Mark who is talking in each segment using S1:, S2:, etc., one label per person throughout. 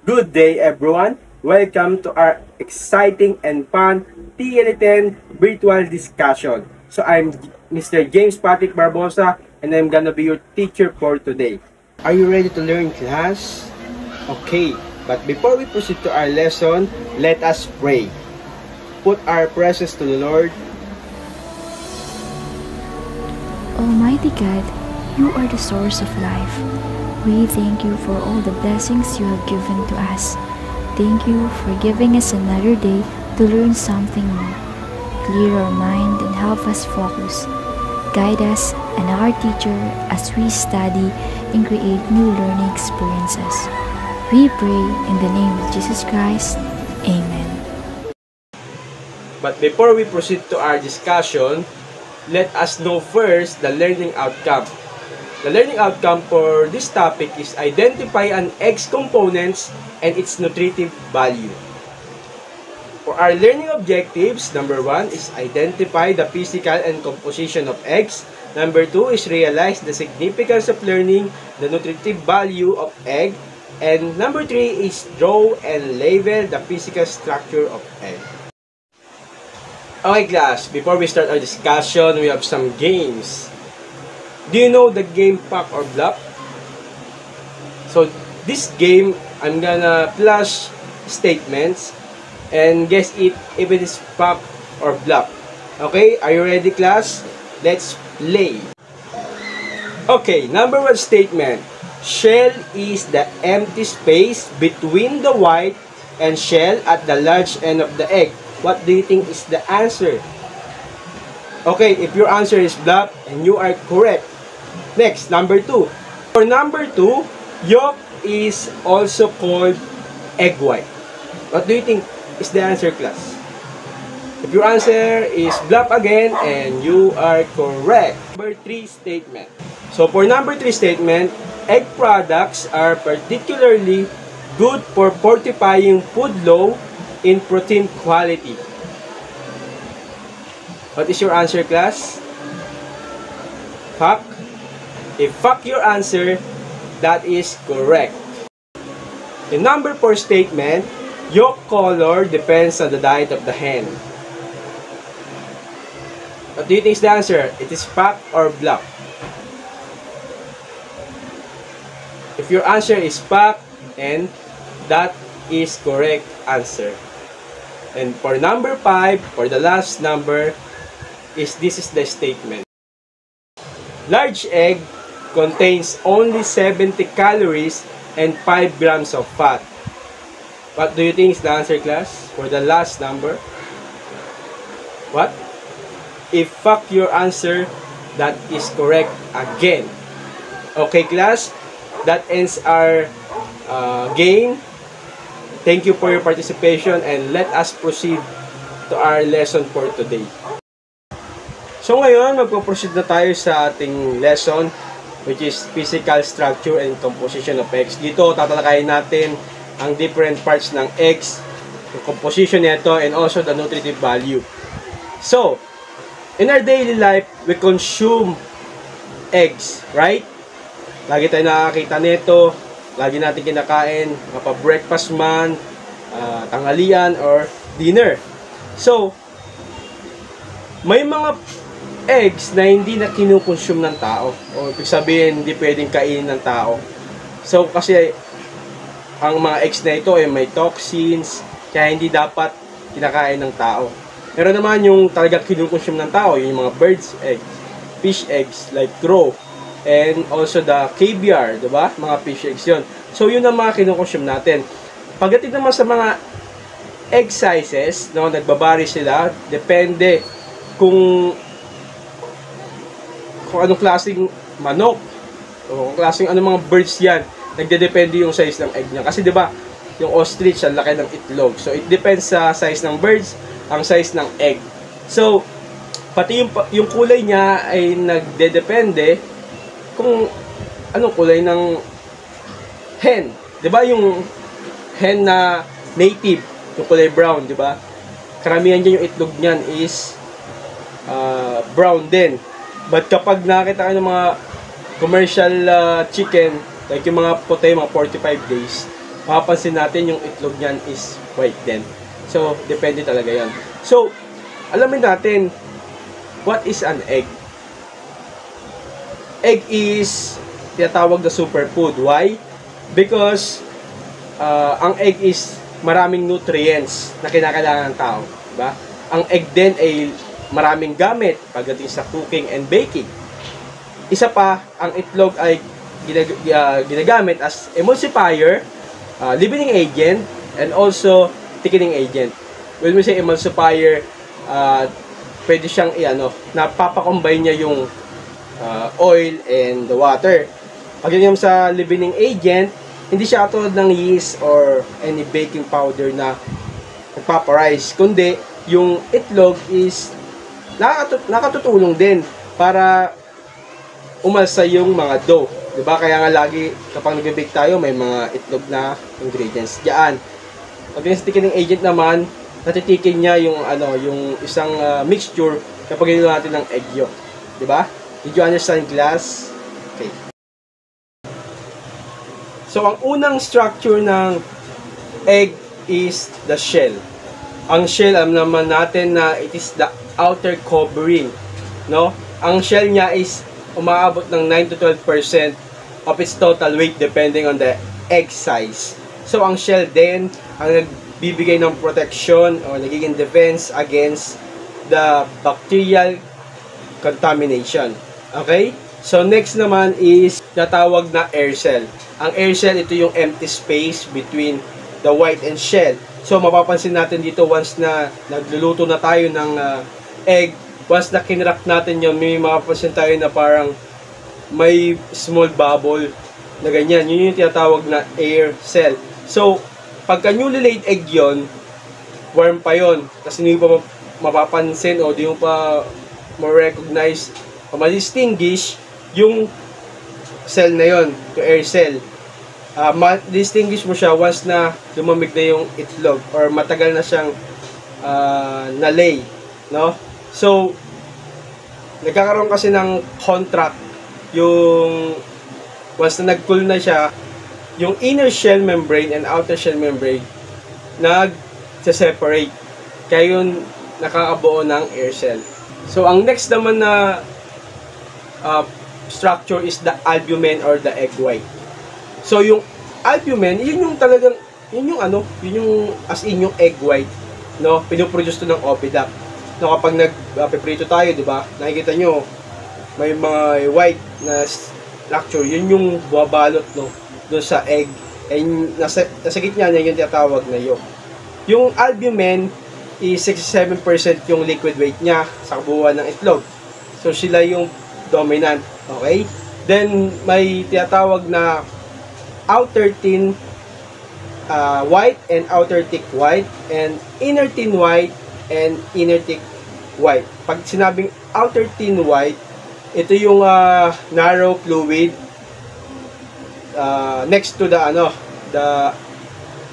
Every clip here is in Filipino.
S1: Good day everyone! Welcome to our exciting and fun TLE10 virtual discussion. So I'm Mr. James Patrick Barbosa and I'm gonna be your teacher for today. Are you ready to learn, class? Okay, but before we proceed to our lesson, let us pray. Put our prayers to the Lord.
S2: Almighty God, you are the source of life. We thank you for all the blessings you have given to us. Thank you for giving us another day to learn something new. Clear our mind and help us focus. Guide us and our teacher as we study and create new learning experiences. We pray in the name of Jesus Christ. Amen.
S1: But before we proceed to our discussion, let us know first the learning outcome. The learning outcome for this topic is identify an egg's components and its nutritive value. For our learning objectives, number 1 is identify the physical and composition of eggs. Number 2 is realize the significance of learning the nutritive value of egg. And number 3 is draw and label the physical structure of egg. Okay class, before we start our discussion, we have some games. Do you know the game Pack or Bluff? So this game, I'm gonna flash statements and guess it if it is Pack or Bluff. Okay, are you ready class? Let's play. Okay, number 1 statement. Shell is the empty space between the white and shell at the large end of the egg. What do you think is the answer? Okay, if your answer is Bluff and you are correct. Next, number 2. For number 2, yolk is also called egg white. What do you think is the answer, class? If your answer is Bluff again and you are correct. Number 3 statement. So for number 3 statement, egg products are particularly good for fortifying food low in protein quality. What is your answer, class? Fuck? If fuck your answer, that is correct. In number 4 statement, yolk color depends on the diet of the hen. What do you think is the answer? It is Pack or Bluff? If your answer is Pack, and that is correct answer. And for number 5, for the last number, this is the statement. Large egg contains only 70 calories and 5 grams of fat. What do you think is the answer, class? For the last number? What? If fuck your answer, that is correct again. Okay, class? That ends our game. Thank you for your participation and let us proceed to our lesson for today. So ngayon, magpo-proceed na tayo sa ating lesson, which is physical structure and composition of eggs. Dito, tatalakayin natin ang different parts ng eggs, yung composition nito, and also the nutritive value. So, in our daily life, we consume eggs, right? Lagi tayo nakakita nito, lagi natin kinakain, mapa-breakfast man, tanghalian, or dinner. So, may mga eggs na hindi na kinukonsume ng tao, o ibig sabihin hindi pwedeng kainin ng tao. So kasi ang mga eggs na ito ay may toxins, kaya hindi dapat kinakain ng tao. Pero naman yung talaga kinukonsume ng tao, yung mga birds eggs, fish eggs like crow, and also the caviar, diba? Mga fish eggs yun. So yun ang mga kinukonsume natin. Pagdating naman sa mga egg sizes, no, nagbabari sila, depende kung anong klaseng manok o kung klaseng anong mga birds yan, nagdedepende yung size ng egg niya. Kasi 'di ba, yung ostrich ang laki ng itlog. So it depends sa size ng birds, ang size ng egg. So pati yung kulay niya ay nagdedepende kung anong kulay ng hen. 'Di ba yung hen na native, yung kulay brown, 'di ba? Karamihan diyan yung itlog niyan is brown din. But kapag nakita kayo ng mga commercial chicken, like yung mga puti, mga 45 days, mapapansin natin yung itlog niyan is white din. So, depende talaga yan. So, alamin natin, what is an egg? Egg is tinatawag na superfood. Why? Because ang egg is maraming nutrients na kinakailangan ng tao. Diba? Ang egg din ay maraming gamit pagdating sa cooking and baking. Isa pa, ang itlog ay ginagamit as emulsifier, leavening agent, and also thickening agent. When we say emulsifier, pwede siyang napapakombine niya yung oil and the water. Pag yun sa leavening agent, hindi siya katulad ng yeast or any baking powder na nagpaparize, kundi yung itlog is nakatutulong din para umalsa yung mga dough. Diba? Kaya nga lagi kapag nag-bake tayo, may mga itlog na ingredients diyan. Pag yung thickening agent naman, natitikin niya yung yung isang mixture kapag ginagawa natin ng egg yolk. Diba? Did you understand, class? Okay. So, ang unang structure ng egg is the shell. Ang shell, alam naman natin na it is the outer covering. No? Ang shell niya is umaabot ng 9 to 12% of its total weight depending on the egg size. So, ang shell din ang nagbibigay ng protection o nagiging defense against the bacterial contamination. Okay? So, next naman is natawag na air cell. Ang air cell, ito yung empty space between the white and shell. So, mapapansin natin dito once na nagluluto na tayo ng egg, once na kinrack natin yun, may mapapansin tayo na parang may small bubble na ganyan. Yun yung tinatawag na air cell. So, pagka newly laid egg yon, warm pa yon, kasi hindi pa mapapansin o di mo pa ma-recognize o ma-distinguish yung cell na yon, yung air cell. Ma-distinguish mo siya once na lumamig na yung itlog or matagal na siyang na-lay, no? So, nagkakaroon kasi ng contract yung once na nag-cool na siya, yung inner shell membrane and outer shell membrane nag-separate. Kaya yun nakakabuo ng air cell. So, ang next naman na structure is the albumen or the egg white. So, yung albumen, yun yung talagang, yun yung as in yung egg white, no? Pinoproduce to ng oviduct. No, kapag nagpiprito tayo, di ba? Nakikita nyo, may mga white na structure, yun yung buwabalot, no? Doon sa egg. And nasa gitna niya yung tinatawag na yolk. Yung albumen is 67% yung liquid weight niya sa kabuuan ng itlog. So, sila yung dominant. Okay? Then, may tinatawag na outer thin white and outer thick white and inner thin white and inner thick white. Pag sinabing outer thin white, ito yung narrow fluid next to the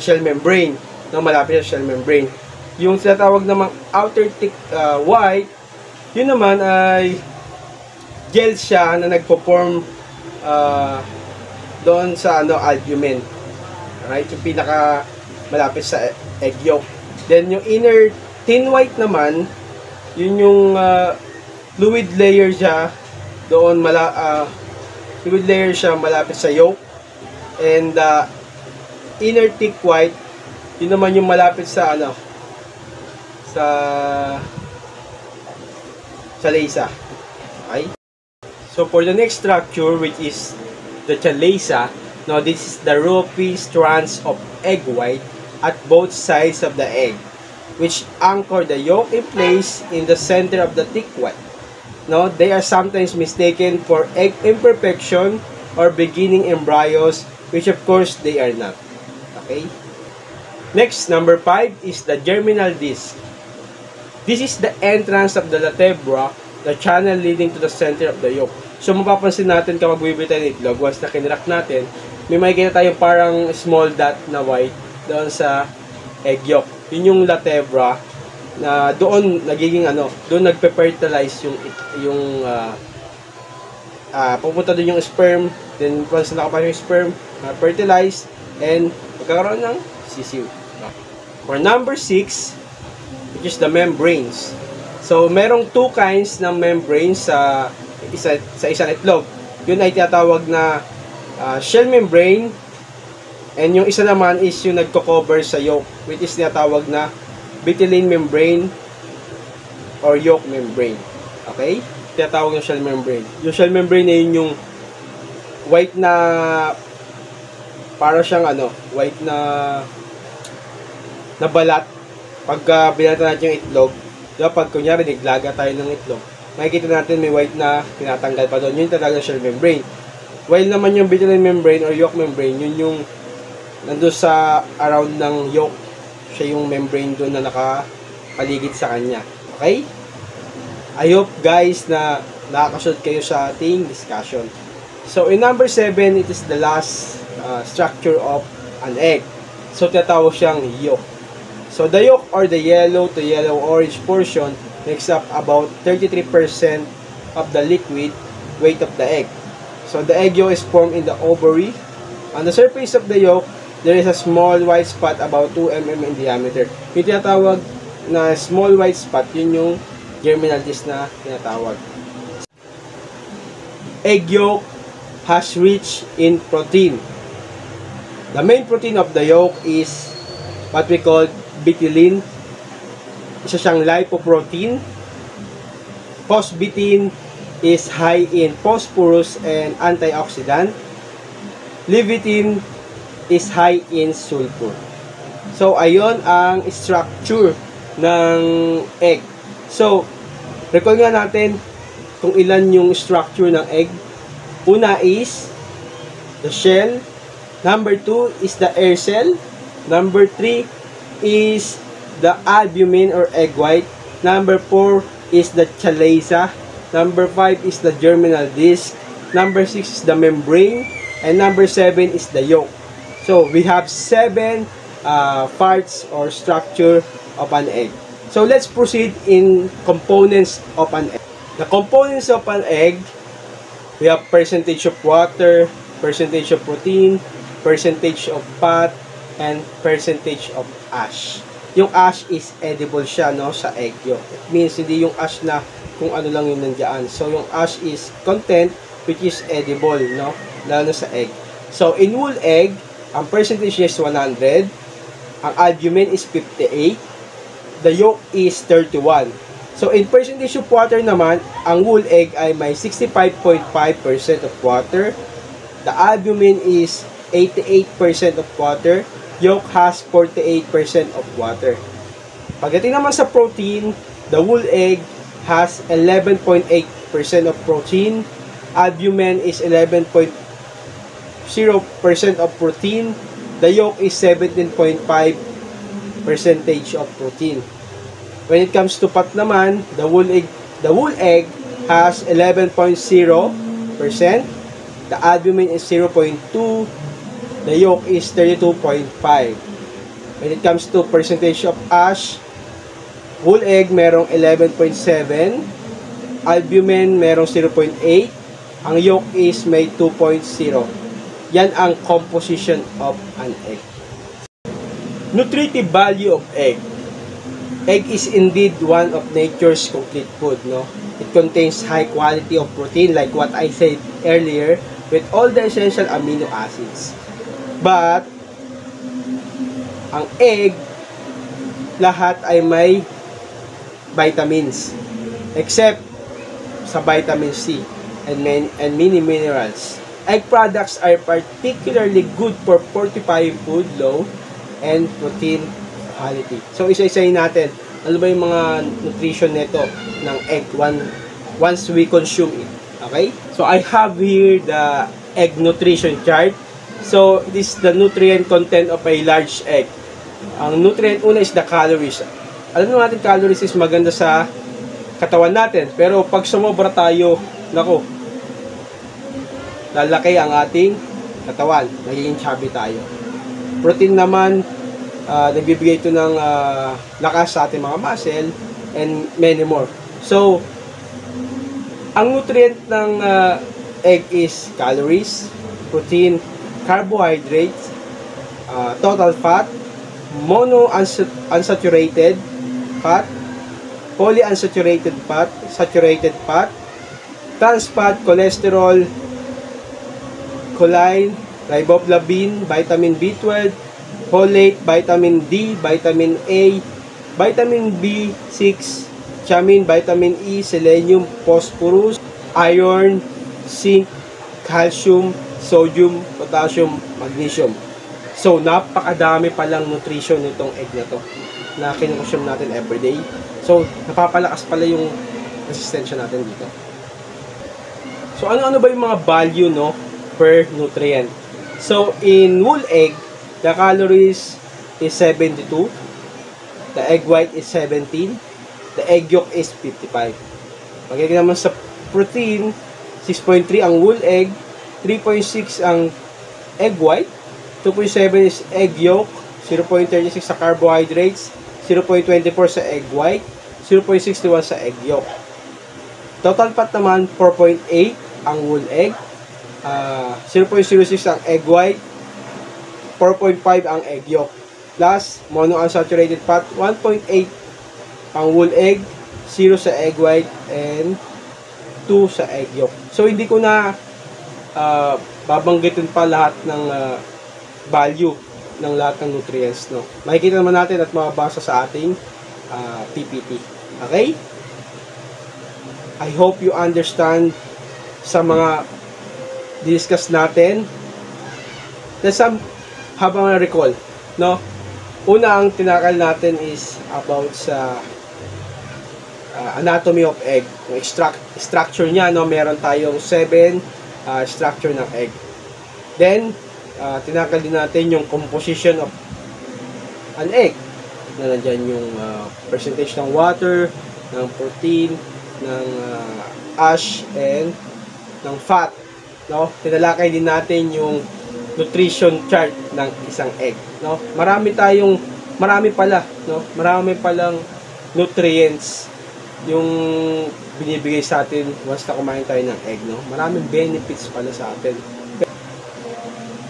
S1: shell membrane, no, malapit sa shell membrane. Yung tinatawag namang outer thick white, yun naman ay gel siya na nagpo-form doon sa albumen. Right? Yung pinaka malapit sa egg yolk. Then yung inner thin white naman, yun yung fluid layer siya doon fluid layer siya malapit sa yolk. And inner thick white, yun naman yung malapit sa sa chalaza. Okay? So for the next structure, which is the chalaza, now this is the ropey strands of egg white at both sides of the egg, which anchor the yolk in place in the center of the thick white. Now, they are sometimes mistaken for egg imperfection or beginning embryos, which of course they are not. Okay? Next, number 5 is the germinal disc. This is the entrance of the latebra, the channel leading to the center of the yolk. So, mapapansin natin kapag bibili tayo ng itlog, once na kinrack natin, may makikita tayo parang small dot na white doon sa egg yolk. Yun yung latebra na doon nagiging doon nagpe-fertilize yung pupunta doon yung sperm, then once nakapasok yung sperm, fertilize, and magkakaroon ng sisiw. For number 6, which is the membranes. So, merong 2 kinds ng membranes sa isang itlog. Yun ay tinatawag na shell membrane, and yung isa naman is yung nagko-cover sa yolk, which is tinatawag na butylene membrane or yolk membrane. Okay? Tinatawag yung shell membrane. Yung shell membrane na yun yung white na para siyang white na balat. Pagka binata natin yung itlog, diba, pag kunyari naglaga tayo ng itlog, makikita natin may white na tinatanggal pa doon. Yun talaga shell membrane. While naman yung butylene membrane or yolk membrane, yun yung nandun sa around ng yolk. Siya yung membrane doon na nakapaligid sa kanya. Okay? I hope guys na nakakasunod kayo sa ating discussion. So in number 7, it is the last structure of an egg. So tinatawag siyang yolk. So the yolk or the yellow to yellow-orange portion makes up about 33% of the liquid weight of the egg. So the egg yolk is formed in the ovary. On the surface of the yolk, there is a small white spot about 2 mm in diameter. Yung tinatawag na small white spot, yun yung germinal disc na tinatawag. Egg yolk has rich in protein. The main protein of the yolk is what we call butylene. Isa siyang lipoprotein. Phosbutene is high in phosphorus and antioxidant. Levitin is high in sulfur. So, ayon ang structure ng egg. So, recall nga natin kung ilan yung structure ng egg. Una is the shell. Number 2 is the air cell. Number 3 is the albumin or egg white. Number 4 is the chalaza. Number 5 is the germinal disc. Number 6 is the membrane. And number 7 is the yolk. So, we have 7 parts or structure of an egg. So, let's proceed in components of an egg. The components of an egg, we have percentage of water, percentage of protein, percentage of fat, and percentage of ash. Yung ash is edible siya, no, sa egg yolk. It means hindi yung ash na kung ano lang yung nandiyan. So, yung ash is content which is edible, no, lalo sa egg. So, in whole egg, ang percentage is 100, ang albumin is 58, the yolk is 31. So, in percentage of water naman, ang whole egg ay may 65.5% of water, the albumin is 88% of water, yolk has 48% of water. Pagdating naman sa protein, the whole egg has 11.8% of protein, albumin is 11.0% of protein, the yolk is 17.5% of protein. When it comes to fat naman, the whole egg has 11.0%, the albumin is 0.2%, the yolk is 32.5%. When it comes to percentage of ash, whole egg merong 11.7%, albumin merong 0.8%, ang yolk is may 2.0%. Yan ang composition of an egg. Nutritive value of egg. Egg is indeed one of nature's complete food, no? It contains high quality of protein like what I said earlier with all the essential amino acids. But ang egg lahat ay may vitamins except sa vitamin C and many minerals. Egg products are particularly good for fortifying food, low and protein quality. So, isa-isayin natin. Ano ba yung mga nutrition nito ng egg once we consume it? Okay? So, I have here the egg nutrition chart. So, this is the nutrient content of a large egg. Ang nutrient una is the calories. Alam natin calories is maganda sa katawan natin. Pero pag sumobra tayo, nako, lalaki ang ating katawan. Magiging chubby tayo. Protein naman, nagbibigay ito ng lakas sa ating mga muscle and many more. So, ang nutrient ng egg is calories, protein, carbohydrates, total fat, unsaturated fat, polyunsaturated fat, saturated fat, trans fat, cholesterol, choline, riboflavin, vitamin B12, folate, vitamin D, vitamin A, vitamin B6, thiamine, vitamin E, selenium, phosphorus, iron, zinc, calcium, sodium, potassium, magnesium. So, napakadami palang nutrition nitong egg na to na kinukonsume natin everyday. So, napapalakas pala yung resistensya natin dito. So, ano-ano ba yung mga value, no, per nutrient? So, in whole egg, the calories is 72. The egg white is 17. The egg yolk is 55. Pagkakita naman sa protein, 6.3 ang whole egg, 3.6 ang egg white, 2.7 is egg yolk, 0.36 sa carbohydrates, 0.24 sa egg white, 0.61 sa egg yolk. Total fat naman, 4.8 ang whole egg, 0.06 ang egg white, 4.5 ang egg yolk. Plus, monounsaturated fat, 1.8 ang whole egg, 0 sa egg white, and 2 sa egg yolk. So, hindi ko na babanggitin pa lahat ng value ng lahat ng nutrients, no. Makikita naman natin at mababasa sa ating PPT. Okay? I hope you understand sa mga discuss natin. Let's have a recall, no. Una, ang tinakal natin is about sa anatomy of egg. Yung structure niya, no, meron tayong 7 structure ng egg. Then, tinakal din natin yung composition of an egg. Na nandyan yung percentage ng water, ng protein, ng ash, and ng fat. No? Tinalakay din natin yung nutrition chart ng isang egg. No? Marami pala, no? Marami palang nutrients yung binibigay sa atin once na kumain tayo ng egg, no? Maraming benefits pala sa atin.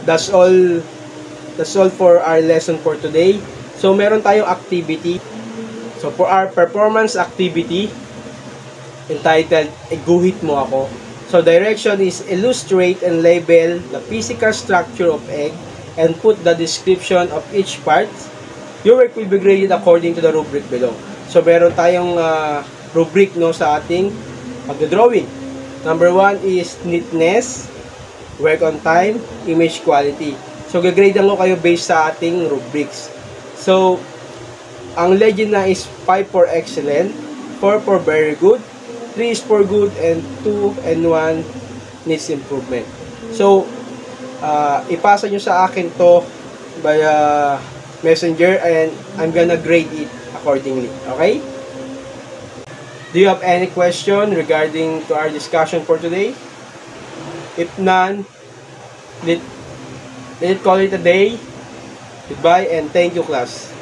S1: That's all for our lesson for today. So, meron tayong activity. So, for our performance activity, entitled, Guhit Mo Ako. So, direction is illustrate and label the physical structure of egg and put the description of each part. Your work will be graded according to the rubric below. So, meron tayong rubric, no, sa ating pag-drawing. Number 1 is neatness, work on time, image quality. So, gagrade ko kayo based sa ating rubrics. So, ang legend na is 5 for excellent, 4 for very good, 3 is for good, and 2 and 1 needs improvement. So, ipasa nyo sa akin to via messenger and I'm gonna grade it accordingly. Okay? Do you have any question regarding to our discussion for today? If none, let's call it a day. Goodbye and thank you, class.